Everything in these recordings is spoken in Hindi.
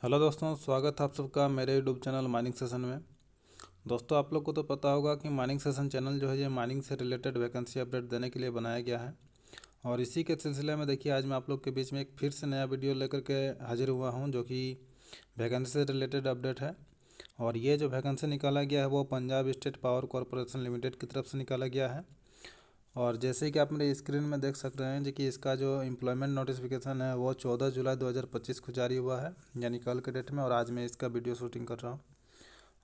हेलो दोस्तों, स्वागत है आप सबका मेरे यूट्यूब चैनल माइनिंग सेशन में। दोस्तों, आप लोग को तो पता होगा कि माइनिंग सेशन चैनल जो है ये माइनिंग से रिलेटेड वैकेंसी अपडेट देने के लिए बनाया गया है। और इसी के सिलसिले में देखिए, आज मैं आप लोग के बीच में एक फिर से नया वीडियो लेकर के हाजिर हुआ हूँ, जो कि वैकेंसी से रिलेटेड अपडेट है। और ये जो वैकेंसी निकाला गया है वो Punjab state power corporation limited की तरफ से निकाला गया है। और जैसे कि आप मेरे स्क्रीन में देख सक रहे हैं जी कि इसका जो एम्प्लॉयमेंट नोटिफिकेशन है वो 14 जुलाई 2025 को जारी हुआ है, यानी कल के डेट में। और आज मैं इसका वीडियो शूटिंग कर रहा हूँ।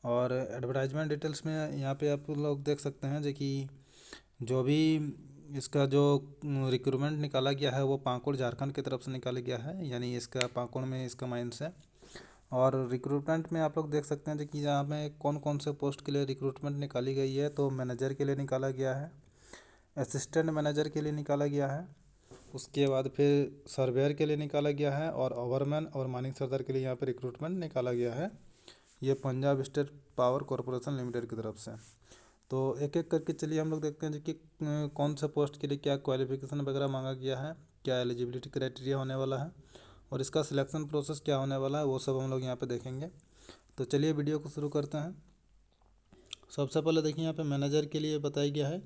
और एडवर्टाइजमेंट डिटेल्स में यहाँ पे आप लोग देख सकते हैं जी कि जो भी इसका जो रिक्रूटमेंट निकाला गया है वो पाकुड़ झारखंड की तरफ से निकाला गया है, यानी इसका पाकुड़ में इसका माइंस है। और रिक्रूटमेंट में आप लोग देख सकते हैं जी कि यहाँ में कौन कौन से पोस्ट के लिए रिक्रूटमेंट निकाली गई है। तो मैनेजर के लिए निकाला गया है, असिस्टेंट मैनेजर के लिए निकाला गया है, उसके बाद फिर सर्वेयर के लिए निकाला गया है, और ओवरमैन और माइनिंग सर्जर के लिए यहाँ पे रिक्रूटमेंट निकाला गया है। ये Punjab state power corporation limited की तरफ से। तो एक एक करके चलिए हम लोग देखते हैं जी कि कौन सा पोस्ट के लिए क्या क्वालिफिकेशन वगैरह मांगा गया है, क्या एलिजिबिलिटी क्राइटेरिया होने वाला है, और इसका सिलेक्शन प्रोसेस क्या होने वाला है, वो सब हम लोग यहाँ पे देखेंगे। तो चलिए वीडियो को शुरू करते हैं। सबसे पहले देखिए, यहाँ पे मैनेजर के लिए बताया गया है।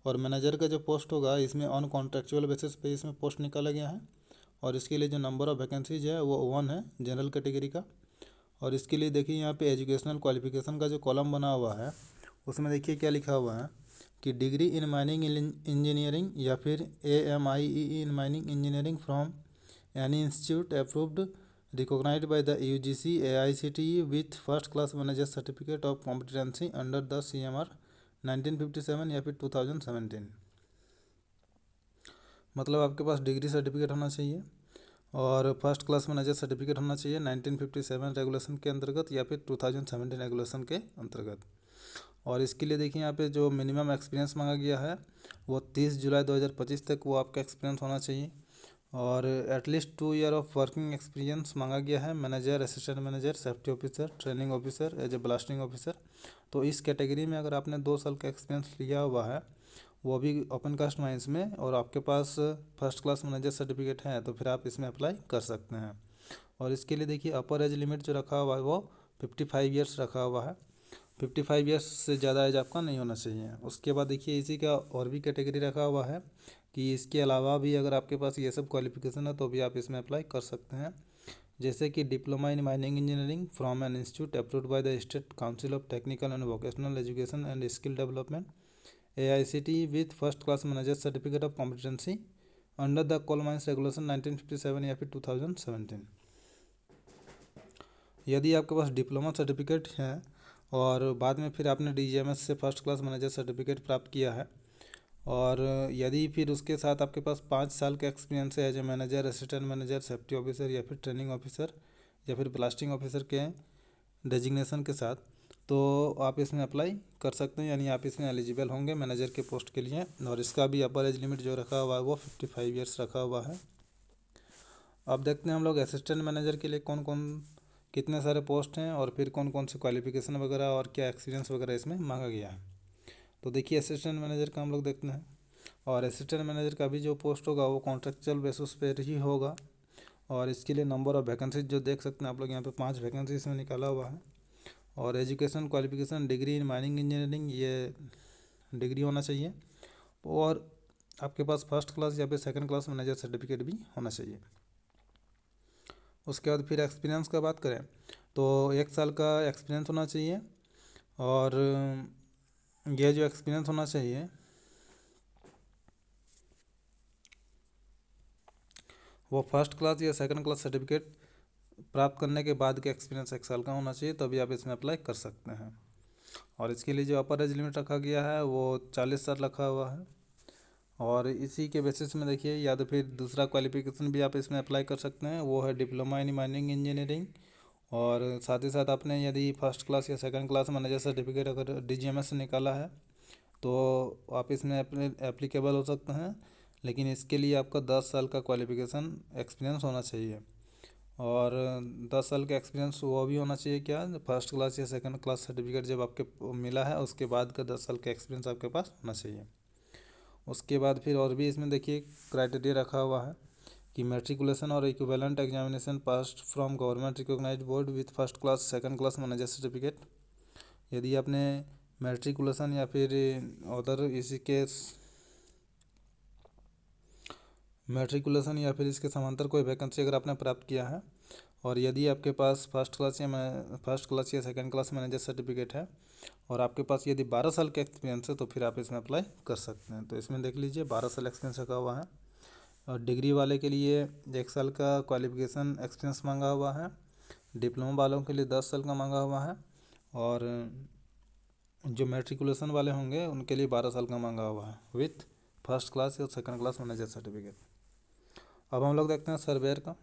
और मैनेजर का जो पोस्ट होगा इसमें ऑन कॉन्ट्रेक्चुअल बेसिस पे इसमें पोस्ट निकाला गया है। और इसके लिए जो नंबर ऑफ़ वैकेंसीज है वो 1 है, जनरल कैटेगरी का। और इसके लिए देखिए, यहाँ पे एजुकेशनल क्वालिफिकेशन का जो कॉलम बना हुआ है उसमें देखिए क्या लिखा हुआ है कि डिग्री इन माइनिंग इंजीनियरिंग या फिर AMIE in mining engineering from any institute approved recognized by the UGC AICTE with first class manager certificate of competency under the CMR 1957 या फिर 2017। मतलब आपके पास डिग्री सर्टिफिकेट होना चाहिए और फर्स्ट क्लास मैनेजर सर्टिफिकेट होना चाहिए 1957 रेगुलेशन के अंतर्गत या फिर 2017 रेगुलेशन के अंतर्गत। और इसके लिए देखिए, यहाँ पे जो मिनिमम एक्सपीरियंस मांगा गया है वो 30 जुलाई 2025 तक वो आपका एक्सपीरियंस होना चाहिए। और at least 2 year of working experience मांगा गया है manager, assistant manager, safety officer, training officer, as a blasting officer. तो इस कैटेगरी में अगर आपने 2 साल का एक्सपीरियंस लिया हुआ है, वो भी ओपन कास्ट माइंस में, और आपके पास फर्स्ट क्लास मैनेजर सर्टिफिकेट है, तो फिर आप इसमें अप्लाई कर सकते हैं। और इसके लिए देखिए, अपर एज लिमिट जो रखा हुआ है वो 55 ईयर्स रखा हुआ है। 55 ईयर्स से ज़्यादा एज आपका नहीं होना चाहिए। उसके बाद देखिए, इसी का और भी कैटेगरी रखा हुआ है कि इसके अलावा भी अगर आपके पास ये सब क्वालिफिकेशन है तो भी आप इसमें अप्लाई कर सकते हैं। जैसे कि diploma in mining engineering from an institute approved by the state council of technical and vocational education and skill development AICTE with first class manager certificate of competency under the coal mines regulation 1957 या फिर 2017। यदि आपके पास डिप्लोमा सर्टिफिकेट है और बाद में फिर आपने DGMS से फर्स्ट क्लास मैनेजर सर्टिफिकेट प्राप्त किया है, और यदि फिर उसके साथ आपके पास 5 साल का एक्सपीरियंस है as a manager, assistant manager, safety officer या फिर ट्रेनिंग ऑफिसर या फिर ब्लास्टिंग ऑफिसर के डेजिग्नेशन के साथ, तो आप इसमें अप्लाई कर सकते हैं, यानी आप इसमें एलिजिबल होंगे मैनेजर के पोस्ट के लिए। और इसका भी अपर एज लिमिट जो रखा हुआ है वो 55 ईयर्स रखा हुआ है। अब देखते हैं हम लोग असिस्टेंट मैनेजर के लिए कौन कौन कितने सारे पोस्ट हैं और फिर कौन कौन से क्वालिफिकेशन वगैरह और क्या एक्सपीरियंस वगैरह इसमें मांगा गया है। तो देखिए, असिस्टेंट मैनेजर का हम लोग देखते हैं। और असिस्टेंट मैनेजर का भी जो पोस्ट होगा वो कॉन्ट्रेक्चुअल बेसिस पर ही होगा। और इसके लिए नंबर ऑफ़ वैकेंसीज जो देख सकते हैं आप लोग, यहाँ पे 5 वैकेंसी इसमें निकाला हुआ है। और education qualification degree in mining engineering, ये डिग्री होना चाहिए। और आपके पास फर्स्ट क्लास या फिर सेकंड क्लास मैनेजर सर्टिफिकेट भी होना चाहिए। उसके बाद फिर एक्सपीरियंस का बात करें तो 1 साल का एक्सपीरियंस होना चाहिए। और यह जो एक्सपीरियंस होना चाहिए वो फर्स्ट क्लास या सेकंड क्लास सर्टिफिकेट प्राप्त करने के बाद के एक्सपीरियंस 1 साल का होना चाहिए, तभी आप इसमें अप्लाई कर सकते हैं। और इसके लिए जो अपर एज लिमिट रखा गया है वो 40 साल रखा हुआ है। और इसी के बेसिस में देखिए, या तो फिर दूसरा क्वालिफिकेशन भी आप इसमें अप्लाई कर सकते हैं, वो है डिप्लोमा इन माइनिंग इंजीनियरिंग। और साथ ही साथ आपने यदि फर्स्ट क्लास या सेकंड क्लास मैनेजर सर्टिफिकेट अगर DGMS से निकाला है तो आप इसमें अपने एप्लीकेबल हो सकते हैं। लेकिन इसके लिए आपका 10 साल का क्वालिफिकेशन एक्सपीरियंस होना चाहिए। और 10 साल का एक्सपीरियंस वो भी होना चाहिए क्या, फर्स्ट क्लास या सेकंड क्लास सर्टिफिकेट जब आपके मिला है उसके बाद का 10 साल का एक्सपीरियंस आपके पास होना चाहिए। उसके बाद फिर और भी इसमें देखिए क्राइटेरिया रखा हुआ है कि मैट्रिकुलेशन और equivalent examination passed from government recognised board with first class second class manager certificate. यदि आपने मैट्रिकुलेशन या फिर अदर इसी के मैट्रिकुलेशन या फिर इसके समांतर कोई वैकेंसी अगर आपने प्राप्त किया है और यदि आपके पास फर्स्ट क्लास या सेकंड क्लास मैनेजर सर्टिफिकेट है और आपके पास यदि 12 साल का एक्सपीरियंस है तो फिर आप इसमें अप्लाई कर सकते हैं। तो इसमें देख लीजिए 12 साल एक्सपीरियंस रखा हुआ है और डिग्री वाले के लिए 1 साल का क्वालिफिकेशन एक्सपीरियंस मांगा हुआ है, डिप्लोमा वालों के लिए 10 साल का मांगा हुआ है और जो मैट्रिकुलेशन वाले होंगे उनके लिए 12 साल का मांगा हुआ है विथ फर्स्ट क्लास या सेकंड क्लास मैनेजर सर्टिफिकेट। अब हम लोग देखते हैं सर्वेयर का।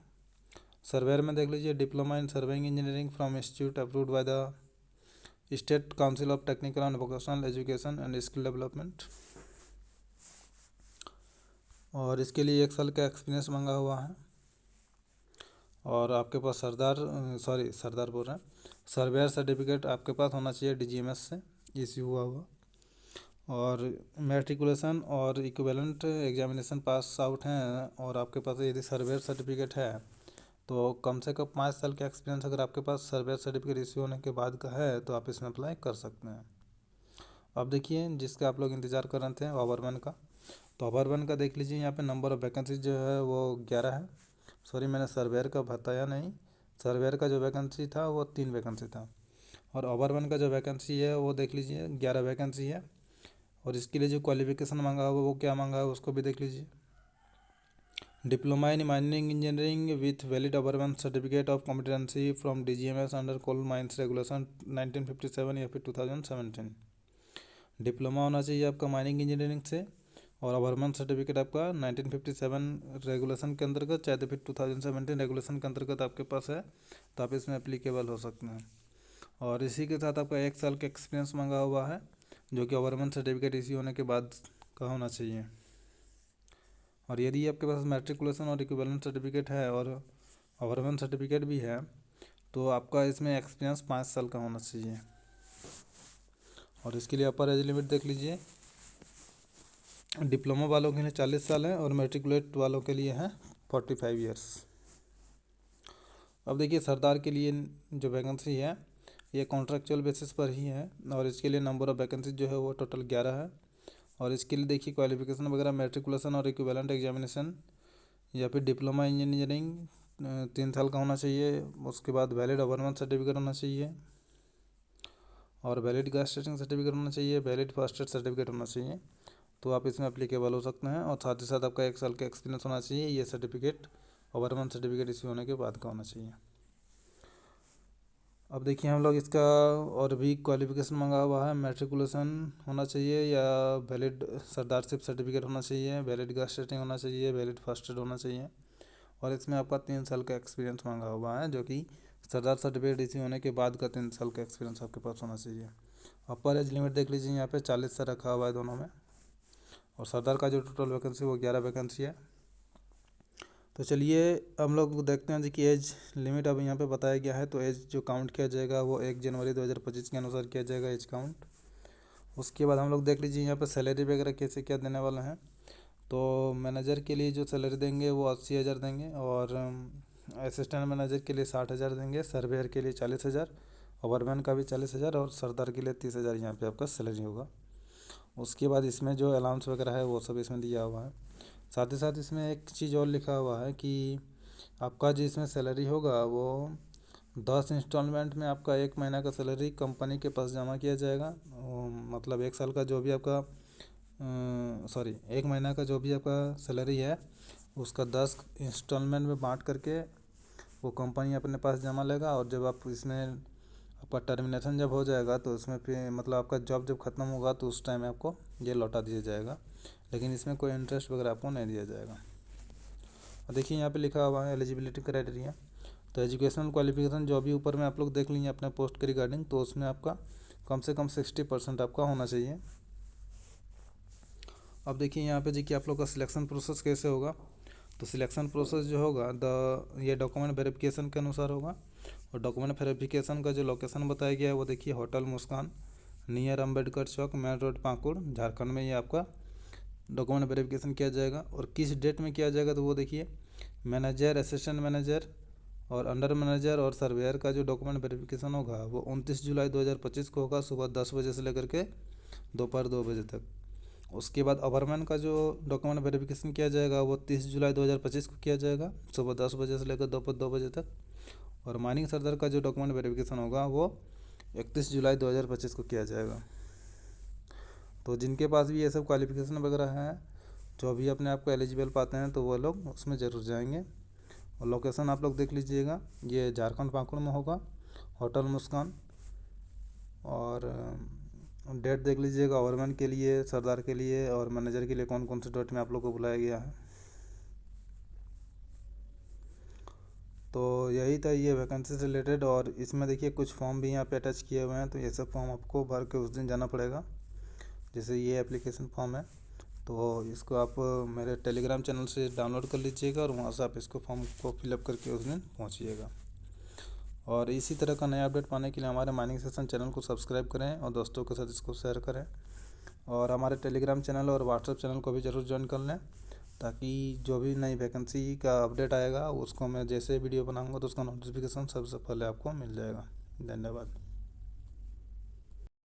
सर्वेयर में देख लीजिए diploma in surveying engineering from institute approved by the state council of technical and vocational education and skill development और इसके लिए 1 साल का एक्सपीरियंस मांगा हुआ है और आपके पास सरदार बोल रहे हैं, सर्वेयर सर्टिफिकेट आपके पास होना चाहिए DGMS से इश्यू हुआ और मैट्रिकुलेशन और इक्विवेलेंट एग्जामिनेशन पास आउट हैं और आपके पास यदि सर्वेयर सर्टिफिकेट है तो कम से कम 5 साल का एक्सपीरियंस अगर आपके पास सर्वेयर सर्टिफिकेट इश्यू होने के बाद का है तो आप इसमें अप्लाई कर सकते हैं। अब देखिए जिसका आप लोग इंतज़ार कर रहे थे ओवरमैन का, तो ओवरमैन का देख लीजिए यहाँ पे नंबर ऑफ़ वैकेंसी जो है वो 11 है। सॉरी मैंने सर्वेयर का बताया नहीं, सर्वेयर का जो वैकेंसी था वो 3 वैकेंसी था और ओवरमैन का जो वैकेंसी है वो देख लीजिए 11 वैकेंसी है और इसके लिए जो क्वालिफिकेशन मांगा हुआ वो क्या मांगा है उसको भी देख लीजिए। Diploma in mining engineering with valid overman certificate of competency from DGMS under coal mines regulation 1957 या फिर 2017। डिप्लोमा होना चाहिए आपका माइनिंग इंजीनियरिंग से और ओवरमैन सर्टिफिकेट आपका 1957 रेगुलेशन के अंतर्गत चाहे तो फिर 2017 रेगुलेशन के अंतर्गत आपके पास है तो आप इसमें एप्लीकेबल हो सकते हैं। और इसी के साथ आपका 1 साल का एक्सपीरियंस मांगा हुआ है जो कि ओवरमैन सर्टिफिकेट इश्यू होने के बाद का होना चाहिए और यदि आपके पास मैट्रिकुलेशन और इक्विवेलेंट सर्टिफिकेट है और ओवरमैन सर्टिफिकेट भी है तो आपका इसमें एक्सपीरियंस 5 साल का होना चाहिए और इसके लिए अपर एज लिमिट देख लीजिए, डिप्लोमा वालों के लिए 40 साल है और मैट्रिकुलेट वालों के लिए है 45 ईयर्स। अब देखिए सरदार के लिए जो वैकेंसी है ये कॉन्ट्रैक्चुअल बेसिस पर ही है और इसके लिए नंबर ऑफ़ वैकेंसी जो है वो टोटल 11 है और इसके लिए देखिए क्वालिफिकेशन वगैरह मैट्रिकुलेशन और इक्विवेलेंट एग्जामिनेशन या फिर डिप्लोमा इंजीनियरिंग 3 साल का होना चाहिए, उसके बाद वैलिड ओवरमैन सर्टिफिकेट होना चाहिए और वैलिड गैस टेस्टिंग सर्टिफिकेट होना चाहिए, वैलिड फर्स्ट एड सर्टिफिकेट होना चाहिए तो आप इसमें एप्लीकेबल हो सकते हैं और साथ ही साथ आपका 1 साल का एक्सपीरियंस होना चाहिए। ये सर्टिफिकेट ओवरमैन सर्टिफिकेट इश्यू होने के बाद का होना चाहिए। अब देखिए हम लोग इसका और भी क्वालिफिकेशन मंगा हुआ है, मैट्रिकुलेशन होना चाहिए या वैलिड सरदारशिप सर्टिफिकेट होना चाहिए, वैलिड गैस टेस्टिंग होना चाहिए, वैलिड फर्स्ट एड होना चाहिए और इसमें आपका 3 साल का एक्सपीरियंस मांगा हुआ है जो कि सरदार सर्टिफिकेट इश्यू होने के बाद का 3 साल का एक्सपीरियंस आपके पास होना चाहिए। अपर एज लिमिट देख लीजिए यहाँ पे 40 से रखा हुआ है दोनों में और सरदार का जो टोटल वैकेंसी वो 11 वैकेंसी है। तो चलिए हम लोग देखते हैं जी कि एज लिमिट अब यहाँ पे बताया गया है तो एज जो काउंट किया जाएगा वो 1 जनवरी 2025 के अनुसार किया जाएगा एज काउंट। उसके बाद हम लोग देख लीजिए यहाँ पे सैलरी वगैरह कैसे क्या देने वाले हैं। तो मैनेजर के लिए जो सैलरी देंगे वो 80,000 देंगे और असिस्टेंट मैनेजर के लिए 60,000 देंगे, सर्वेयर के लिए 40,000, ओवरमैन का भी 40,000 और सरदार के लिए 30,000 यहाँ पे आपका सैलरी होगा। उसके बाद इसमें जो अलाउंस वगैरह है वो सब इसमें दिया हुआ है। साथ ही साथ इसमें एक चीज़ और लिखा हुआ है कि आपका जो इसमें सैलरी होगा वो 10 इंस्टॉलमेंट में आपका 1 महीना का सैलरी कंपनी के पास जमा किया जाएगा। मतलब 1 साल का जो भी आपका 1 महीना का जो भी आपका सैलरी है उसका 10 इंस्टॉलमेंट में बांट करके वो कंपनी अपने पास जमा लेगा और जब आप इसमें आपका टर्मिनेशन जब हो जाएगा तो उसमें फिर मतलब आपका जॉब जब ख़त्म होगा तो उस टाइम आपको ये लौटा दिया जाएगा, लेकिन इसमें कोई इंटरेस्ट वगैरह आपको नहीं दिया जाएगा। और देखिए यहाँ पे लिखा हुआ है एलिजिबिलिटी क्राइटेरिया, तो एजुकेशनल क्वालिफिकेशन जो भी ऊपर में आप लोग देख लीजिए अपने पोस्ट के रिगार्डिंग तो उसमें आपका कम से कम 60% आपका होना चाहिए। अब देखिए यहाँ पे जी कि आप लोग का सिलेक्शन प्रोसेस कैसे होगा, तो सिलेक्शन प्रोसेस जो होगा ये डॉक्यूमेंट वेरिफिकेशन के अनुसार होगा और डॉक्यूमेंट वेरिफिकेशन का जो लोकेशन बताया गया है वो देखिए होटल मुस्कान नियर अम्बेडकर चौक मेन रोड पाकुड़ झारखंड में ये आपका डॉक्यूमेंट वेरिफिकेशन किया जाएगा। और किस डेट में किया जाएगा तो वो देखिए मैनेजर, असिस्टेंट मैनेजर और अंडर मैनेजर और सर्वेयर का जो डॉक्यूमेंट वेरिफिकेशन होगा वो 29 जुलाई 2025 को होगा, सुबह 10 बजे से लेकर के दोपहर 2 बजे तक। उसके बाद ओवरमैन का जो डॉक्यूमेंट वेरिफिकेशन किया जाएगा वो 30 जुलाई 2025 को किया जाएगा, सुबह 10 बजे से लेकर दोपहर 2 बजे तक। और माइनिंग सर्जर का जो डॉक्यूमेंट वेरिफिकेशन होगा वो 31 जुलाई 2025 को किया जाएगा। तो जिनके पास भी ये सब क्वालिफिकेशन वगैरह है, जो भी अपने आप को एलिजिबल पाते हैं, तो वो लोग उसमें ज़रूर जाएंगे। और लोकेशन आप लोग देख लीजिएगा, ये झारखंड पाकुड़ में होगा, होटल मुस्कान। और डेट देख लीजिएगा, ओवरमैन के लिए, सरदार के लिए और मैनेजर के लिए कौन कौन से डेट में आप लोग को बुलाया गया है। तो यही था ये वैकेंसी से रिलेटेड। और इसमें देखिए कुछ फॉर्म भी यहाँ पे अटैच किए हुए हैं, तो ये सब फॉर्म आपको भर के उस दिन जाना पड़ेगा। जैसे ये एप्लीकेशन फॉर्म है, तो इसको आप मेरे टेलीग्राम चैनल से डाउनलोड कर लीजिएगा और वहाँ से आप इसको फॉर्म को फिलअप करके उस दिन पहुँचिएगा। और इसी तरह का नया अपडेट पाने के लिए हमारे माइनिंग सेशन चैनल को सब्सक्राइब करें और दोस्तों के साथ इसको शेयर करें। और हमारे टेलीग्राम चैनल और व्हाट्सएप चैनल को भी ज़रूर ज्वाइन कर लें, ताकि जो भी नई वैकेंसी का अपडेट आएगा उसको मैं जैसे वीडियो बनाऊंगा तो उसका नोटिफिकेशन सबसे पहले आपको मिल जाएगा। धन्यवाद।